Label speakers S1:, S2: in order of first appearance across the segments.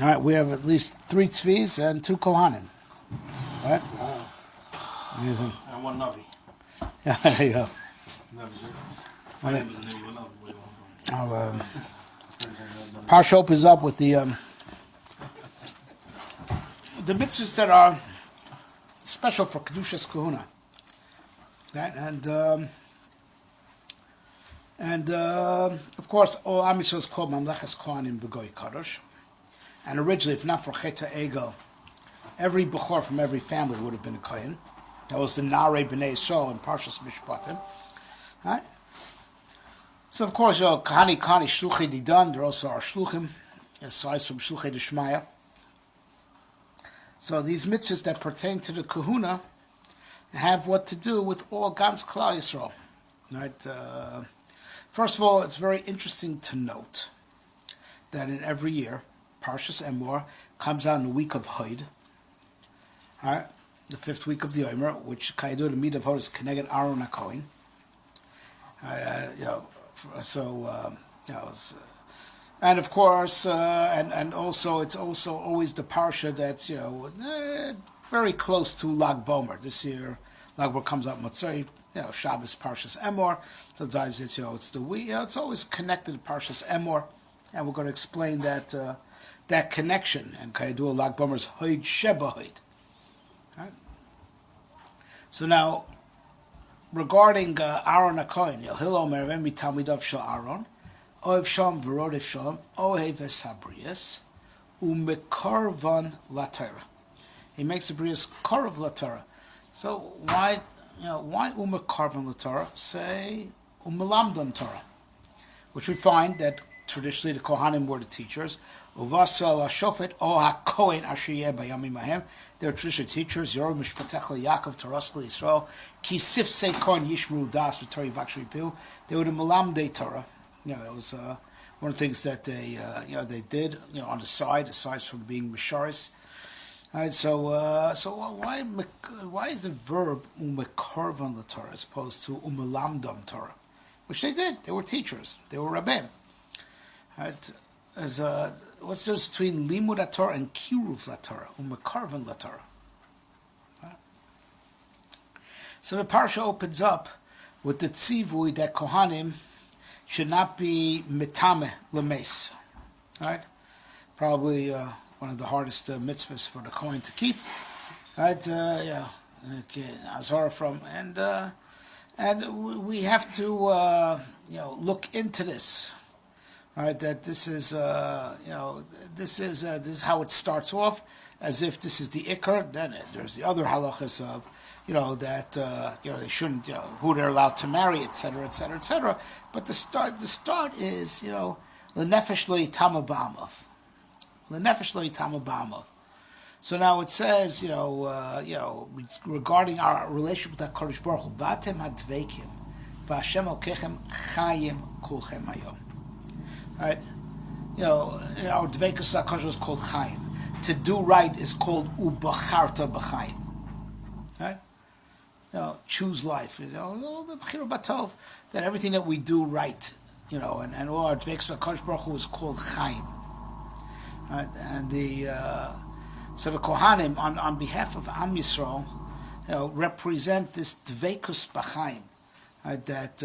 S1: All right, we have at least 3 tzvis and 2 kohanim. Right? Amazing.
S2: And one Navi.
S1: Yeah, there you go.
S2: My name is Navi. What Navi? Where you want from?
S1: Parsha opens up with the mitzvahs that are special for Kedushas Kahuna. Right? And of course, all Am Yisrael is called Mamleches Kohanim B'Goy Kadosh. And originally, if not for Cheta Egel, every Bechor from every family would have been a Kohen. That was the Nare B'nai Yisrael in Parshas Mishpatim. Right? So of course, Kahani Shluchei Didan, there also are Shluchim, aside from Shluchei Deshmaya. So these mitzvahs that pertain to the Kahuna have what to do with all Gans Klal Yisrael. Right? First of all, it's very interesting to note that in every year, Parshas Emor comes out in the week of Hod, right? The 5th week of the Omer, which Kayadu the Mid of Hod is Keneged Aaron HaKohen. And of course, and also it's also always the parsha that's very close to Lag Bomer. This year, Lag Bomer comes out Motzei, Shabbos Parshas Emor. So it's the week. It's always connected to Parshas Emor, and we're going to explain that that connection. And Kayadu Lag Bomer's Hod Sheba Hod. Right? So now, regarding Aaron HaKohen, Hillel Mervem Mitamidav Shal Aaron, Ohev Shalom V'Rodev Shalom, Ohev Esabrius, Umekarvan LaTorah. He makes the Brius Korov LaTorah. So why Umekarvan LaTorah? Say Umelamdon Torah, which we find that traditionally the Kohanim were the teachers. Uvasa LaShofet O HaKohen Asher Yeh Bayamim Ahem. They were traditional teachers. Yoram Mishpatech LeYaakov Taras LeYisrael Ki Sif Sei Kohen Yishmru Das V'Torah Yivakshri Piu. They were the Melamdei Torah. It was one of the things that they did on the side, aside from being Misharis. Right, so why is the verb umekarvan the Torah as opposed to umelamdam Torah, which they did? They were teachers. They were rabbim. Right, what's the difference between limud Torah and kiruv la Torah? Umekarvan la Torah. Right. So the parsha opens up with the tzivui that kohanim should not be mitame lemes. Right, probably. One of the hardest mitzvahs for the Kohen to keep, right? Azara from and we have to look into this, right? That this is this is how it starts off, as if this is the ikar. Then there's the other halachas of that they shouldn't who they're allowed to marry, etc., etc., etc. But the start is lenefesh lo yitama b'amav. So now it says, regarding our relationship with HaKadosh Baruch Hu, Vatem hadveikim, V'Hashem okechem chayim kulchem hayom. Right? Our dveikus with HaKadosh is called chayim. To do right is called ubacharta b'chayim. Right? Choose life. The b'chira batov, that everything that we do right, and all our dveikus with HaKadosh Baruch Hu is called chayim. And so the Kohanim, on behalf of Am Yisrael, represent this dveikus b'chaim that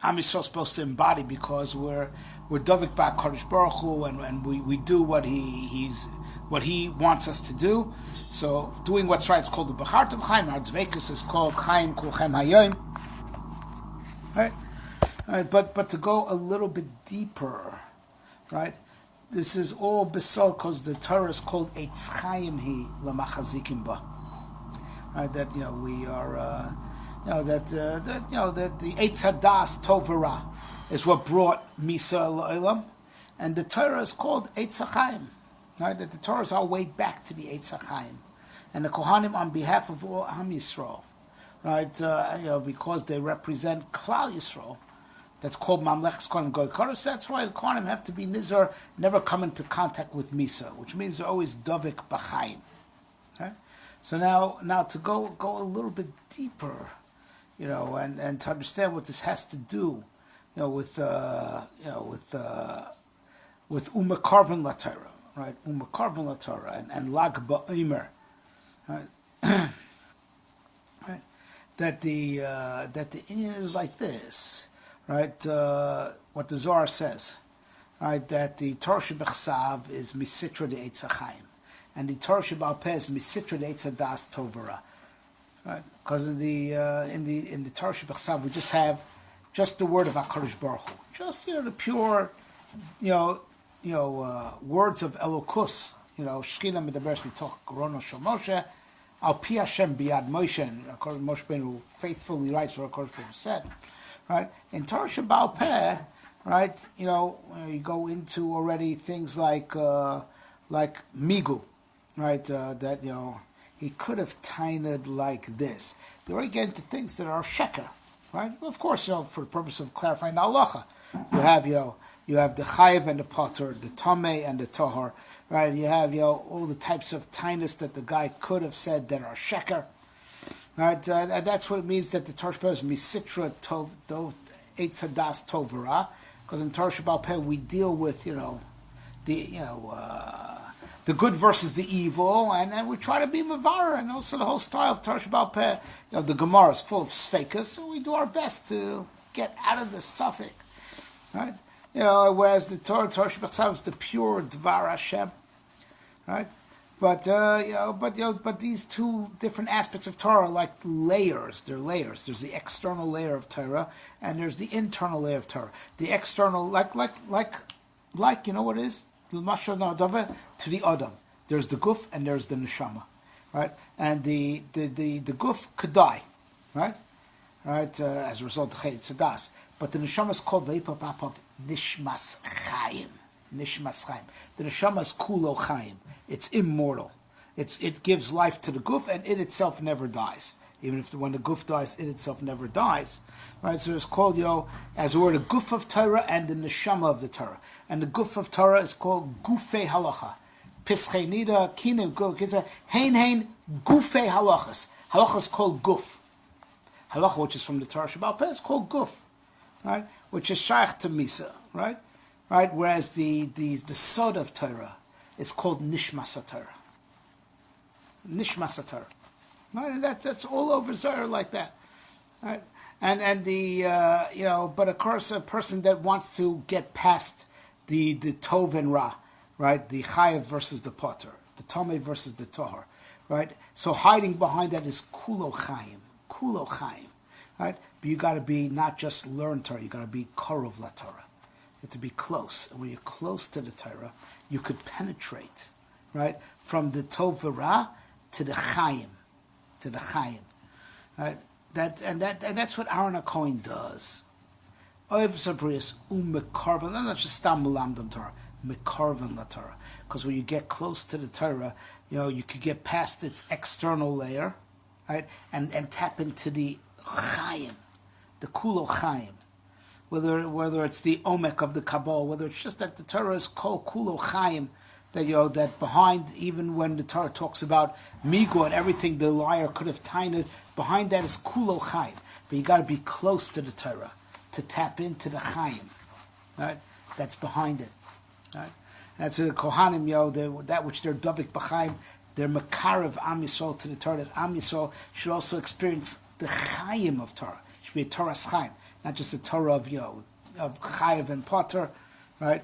S1: Am Yisrael is supposed to embody, because we're davik b'HaKadosh Baruch Hu, and we do what he wants us to do. So doing what's right is called the b'charta b'chaim. Our dveikus is called chayim kulchem hayom. Right, but to go a little bit deeper, right. This is all besor because the Torah is called Eitz Chaim Hi Lamachazikim Ba. That we are that the Eitz Hadas Tov V'Ra is what brought Misa L'Olam, and the Torah is called Eitz Chaim. Right, that the Torah is our way back to the Eitz Chaim, and the Kohanim on behalf of all Am Yisrael, right? Because they represent Klal Yisrael. That's called Mamleches Kohen Goy Kodesh. That's why the Kohanim have to be nizar, never come into contact with Misa, which means they're always davik b'chaim. Okay? So now to go a little bit deeper, and to understand what this has to do, with umekarvan la Torah, right? Umekarvan la Torah and Lag Ba'omer, right? Right? That the Indian is like this, right? What the Zohar says, right? That the Torah Shebechsav is Misitra de Eitz HaChaim, and the Torah Shebal Peh is Misitra de Eitz HaDas Tovara, right? Because in the Torah Shebechsav we just have just the word of HaKadosh Baruch Hu, just the pure, words of Elokus, Shechina Medaberes Mitoch Gorono Shel Moshe. Al Pi Hashem Biad Moshe, and Moshe Rabbeinu faithfully writes what HaKadosh Baruch Hu said, right? In Torah Shebal Peh, right? You go into already things like Migu, right? That he could have tined like this. You already get into things that are sheker, right? Of course, for the purpose of clarifying the halacha, you have the chayiv and the potter, the tameh and the tahor, right? You have all the types of tinus that the guy could have said that are sheker, right? And that's what it means that the Torah Shebal is misitra tov eitz hadas tovara, because in Torah Shebal Peh we deal with the good versus the evil, and we try to be mavar, and also the whole style of Torah Shebal Peh. The Gemara is full of sfeikas, so we do our best to get out of the suffix, right? Whereas the Torah Shebechsav is the pure Dvar Hashem, right? But these two different aspects of Torah are like layers. They're layers. There's the external layer of Torah, and there's the internal layer of Torah. The external, like what it is? To the Adam. There's the guf and there's the neshama, right? And the guf could die, right? Right, as a result of Chayit Sadas. But the neshama is called Veipapap of Nishmas Chaim. Nishmas Chaim. The neshama is Kulo Chaim. It's immortal. It gives life to the guf, and it itself never dies. Even if when the guf dies, it itself never dies. Right? So it's called, as it were, the guf of Torah and the neshama of the Torah. And the guf of Torah is called Gufei Halacha. Pischei Nida, Kinim, Hein, Gufei Halachas. Halacha is called guf. Halacha, which is from the Torah Shebal Peh, is called guf, right? Which is shaykh to misa, right? Right. Whereas the sod of Torah is called nishmas Torah. Nishmas Torah, right? And that's all over Zohar like that, right? And the but of course a person that wants to get past the tov and ra, right? The chayev versus the potter, the tameh versus the tahor, right? So hiding behind that is kulo chayim. Kulo Chaim, right? But you got to be not just learn Torah, you got to be korov la Torah. You have to be close, and when you're close to the Torah, you could penetrate, right, from the tov v'ra to the Chaim, right? That's what Aaron HaKohen does. Oev Sabrius umekarvan, not just stam mulamdam Torah, mekarvan la Torah, because when you get close to the Torah, you could get past its external layer. Right? And tap into the Chaim, the Kulo Chaim, whether it's the Omek of the Kabbalah, whether it's just that the Torah is called Kulo Chaim, that that behind, even when the Torah talks about Migo and everything the liar could have tined, behind that is Kulo Chaim. But you got to be close to the Torah to tap into the Chaim, right? That's behind it, right? That's the Kohanim, that which they're Dovik B'Chaim. They're Makarev Am Yisrael to the Torah, that Am Yisrael should also experience the Chayim of Torah. It should be a Torah's Chayim, not just a Torah of Chayev and Potter, right?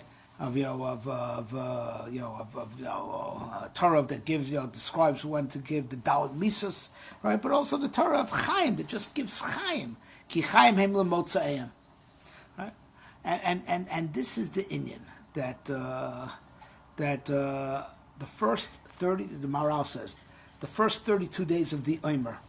S1: Torah that gives describes when to give the Dalet Misos, right? But also the Torah of Chayim that just gives Chayim, Ki Chayim Hem LeMotzaim, right? And this is the Inyan that the first 30, the Maharal says, the first 32 days of the Emor,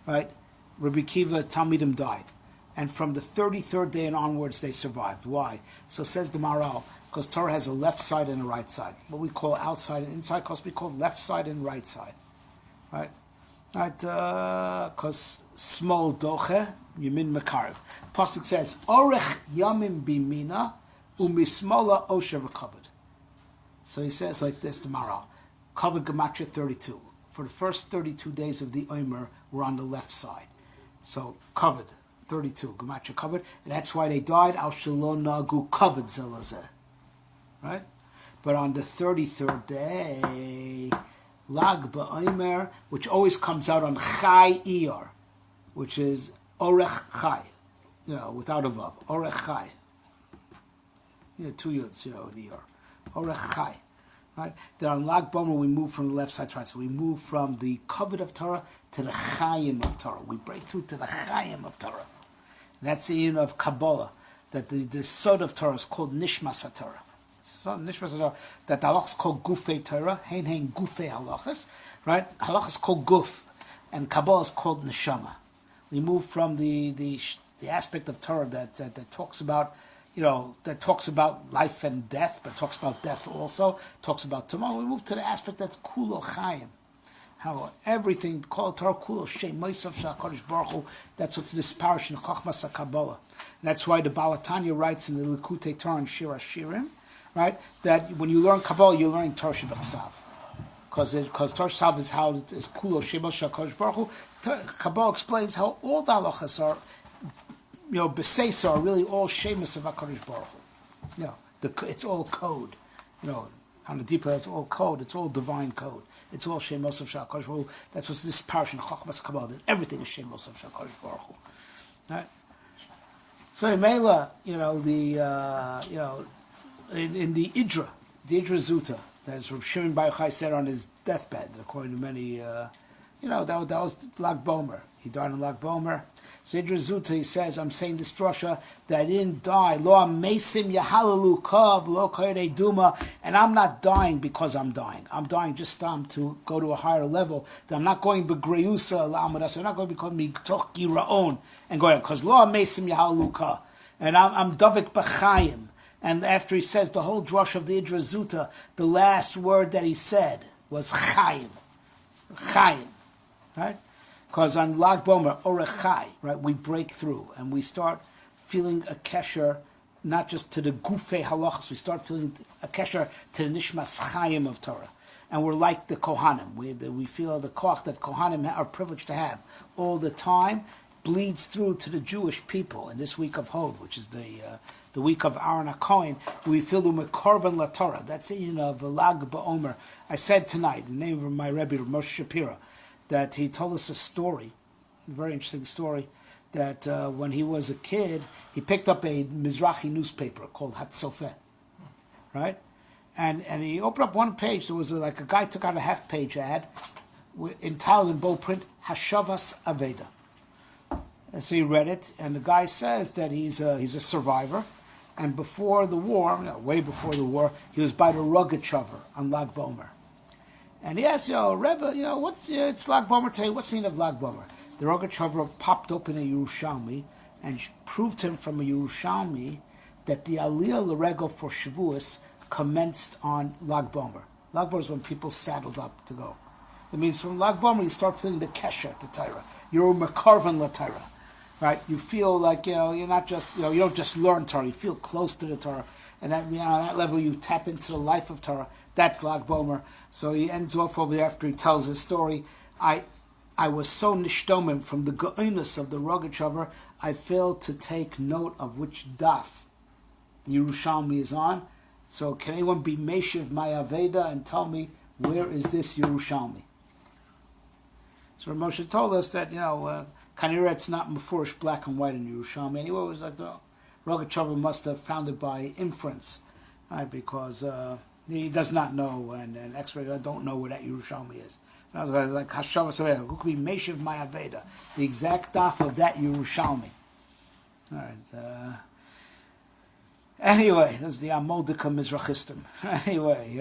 S1: right? Rabbi Kiva Talmidim died, and from the 33rd day and onwards they survived. Why? So says the Maharal, because Torah has a left side and a right side. What we call outside and inside, because we call left side and right side, right? Right? Because small doche yamin mekarev. Pasuk says orech yamim bimina umismola osher v'kavod. So he says like this, the Maharal, covered Gematria 32. For the first 32 days of the Emor, we're on the left side. So covered, 32, Gematria covered, and that's why they died, al shalom nagu covered zelazeh. Right? But on the 33rd day, Lag BaOmer, which always comes out on Chai Iyar, which is Orech Chai, without a vav. Orech Chai. 2 yods, in Iyar. Orech Chai. Right? Then on Lag BaOmer, we move from the left side to right. So we move from the covet of Torah to the Chayim of Torah. We break through to the Chayim of Torah. And that's the union of Kabbalah, that the Sod of Torah is called Nishmas HaTorah. So Nishmas HaTorah, that the halachas is called Gufei Torah, Hein Gufei halachas, right? Halachas is called Guf, and Kabbalah is called Neshama. We move from the aspect of Torah that talks about, that talks about life and death, but talks about death also, talks about tomorrow. We move to the aspect that's Kulo Chayim. How everything called Torah Kulo Shem Moisav Shakadosh Baruch Hu. That's what's this parish in Chachmas HaKabbalah. And that's why the Balatanya writes in the Likutei Torah and Shir HaShirim, right? That when you learn Kabbalah, you're learning Torah Shebechsav. Because Torah Shebechsav is how it is Kulo Shem Moisav Shakadosh Baruch Hu. Kabbalah explains how all the halachas are, Beseisa are really all Shemus of HaKadosh Baruch Hu. It's all code. On the deeper, it's all code. It's all divine code. It's all Shemos of HaKadosh Baruch Hu. That's what's this parish in Chachmas Kabbalah. That everything is Shemos of HaKadosh Baruch Hu. Right? So in Mela, in the Idra Zuta, that Reb Shimon Bar Yochai said on his deathbed, according to many, that was Lag BaOmer. He died in Lag BaOmer. So Idra Zuta, he says, I'm saying this drasha that I didn't die. Lo amesim yahalalu kav lo koyre duma, and I'm not dying because I'm dying. I'm dying just to go to a higher level. That I'm not going begreusa la'amadas. I'm not going to become mitoch giraon and going because lo amesim yahalalu kav, and I'm davik b'chayim. And after he says the whole drush of the Idra Zuta, the last word that he said was chayim, right? Because on Lag BaOmer, Orech Chai, right, we break through and we start feeling a kesher, not just to the Gufei halachas, we start feeling a kesher to the Nishmas Chayim of Torah. And we're like the Kohanim. We feel the koach that Kohanim are privileged to have all the time bleeds through to the Jewish people in this week of Hod, which is the week of Aaron HaKohen. We feel the Mekorban La Torah. That's the of Lag BaOmer. I said tonight, the name of my Rebbe, Moshe Shapira, that he told us a story, a very interesting story, that when he was a kid, he picked up a Mizrahi newspaper called Hatzofeh, right? And he opened up one page. There was a guy took out a half-page ad entitled in bold print, Hashavas Aveda. And so he read it, and the guy says that he's a survivor, and before the war, way before the war, he was by the Rogachover on Lag BaOmer. And he asked, Rebbe, it's Lag BaOmer today, what's the meaning of Lag BaOmer? The Rogachover popped open a Yerushalmi and proved to him from a Yerushalmi that the Aliyah L'Regel for Shavuos commenced on Lag BaOmer. Lag BaOmer is when people saddled up to go. It means from Lag BaOmer you start feeling the kesher to Torah. You're a mekarvan la Torah, right? You feel like you're not just you don't just learn Torah. You feel close to the Torah, and on that level you tap into the life of Torah. That's Lag BaOmer. So he ends off over there after he tells his story. I was so nishtomim from the ge'inus of the Rogachover, I failed to take note of which daf the Yerushalmi is on. So can anyone be Meshiv my Aveda and tell me where is this Yerushalmi? So Moshe told us that, Kanira it's not Mefurish black and white in Yerushalmi. Anyway, it was like the Rogachover must have found it by inference, right? Because he does not know, and experts don't know where that Yerushalmi is. And I was like, Hashavas Aveda, who could be Meshiv my Aveda? The exact daf of that Yerushalmi. All right. Anyway, this is the Amoldika Mizrachistim. Anyway,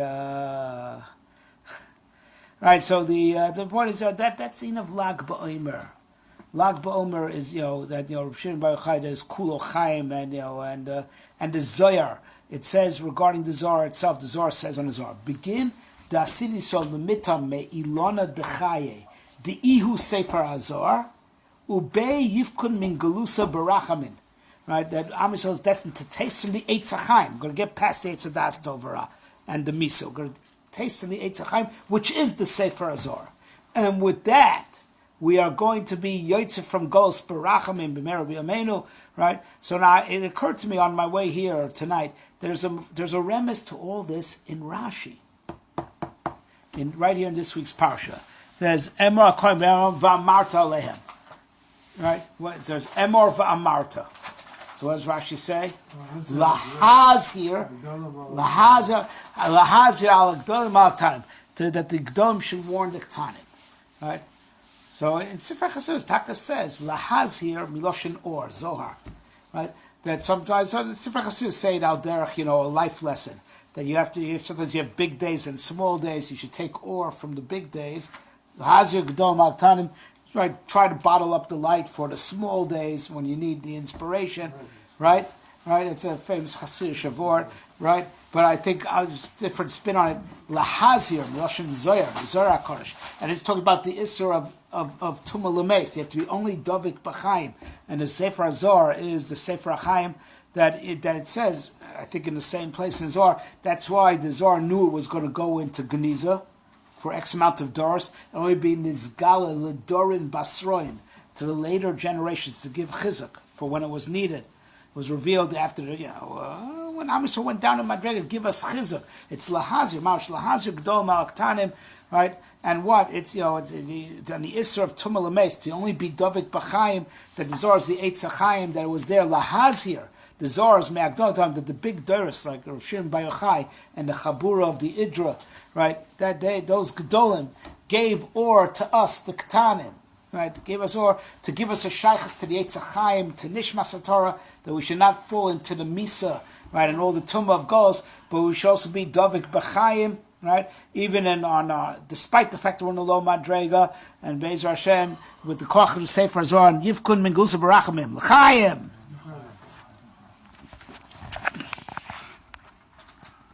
S1: right. So the point is that scene of Lag BaOmer. Lag BaOmer is that Reb Shimon Bar Yochai is Kulo Chaim and the Zohar. It says regarding the Zohar itself. The Zohar says on the Zohar, begin the Asin Yisrael Lemitam Me Ilona Dechaye the Ihu Sefer HaZohar Ubei Yifkun Min Galusa Barachamin. Right, that Am Yisrael is destined to taste from the Eitz HaChaim. We're going to get past the Eitz HaDas Tovara and the Miso. We're going to taste from the Eitz HaChaim, which is the Sefer HaZohar. And with that, we are going to be yotzeh from Golus Barachamim B'Meir B'Yameinu, right? So now it occurred to me on my way here tonight, there's a remiss to all this in Rashi. Right here in this week's parsha. There's Emor va'amarta alehem. Right? There's Emor va'amarta. So what does Rashi say? Lahaz here. Lahaz here al Gdolim al Ktanim. That the Gdolim should warn the Ktanim. Right? So in Sifrei Chassidus, Taka says, Lahaz here, Miloshin Or, Zohar. Right? That sometimes, so the Sifrei Chassidus say it out there, a life lesson. That sometimes you have big days and small days. You should take Or from the big days. Lahaz here, Gdolim al Ktanim. Right, try to bottle up the light for the small days when you need the inspiration, right? Right, it's a famous Chassidus Shavor, right? But I think I'll just different spin on it. Lahazir, Russian Zohar Kodesh, and it's talking about the Isser of Tuma Lemes. You have to be only Dovik B'chaim, and the Sefer Zohar is the Sefer Chaim that it says. I think in the same place in Zohar. That's why the Zohar knew it was going to go into Geniza for X amount of doors, and only be nizgala ledorin basroin to the later generations to give chizuk for when it was needed. It was revealed after when Am Yisrael went down to Madrega, give us chizuk. It's lahazir, ma'ash lahazir gdol ma'aktanim, right? And what it's it's the isra of Tumah Lemes to only be Dovik B'chaim, that the Zohar is the Eitz HaChaim, that it was there lahazir. The Zohars me'agdol time that the big doris like Rav Shimon Bar Yochai and the Chabura of the Idra, right? That day those Gedolim gave Or to us, the Ketanim, right? Gave us Or to give us a shaychus to the Eitz HaChaim, to Nishmas HaTorah, that we should not fall into the Misa, right, and all the Tumah of Golos, but we should also be Dovik B'chaim, right? Even despite the fact that we're in the low Madrega and Be'ez Hashem with the Koach of the Sefer Zohar and Yivkun Min Gusa Barachamim L'chaim.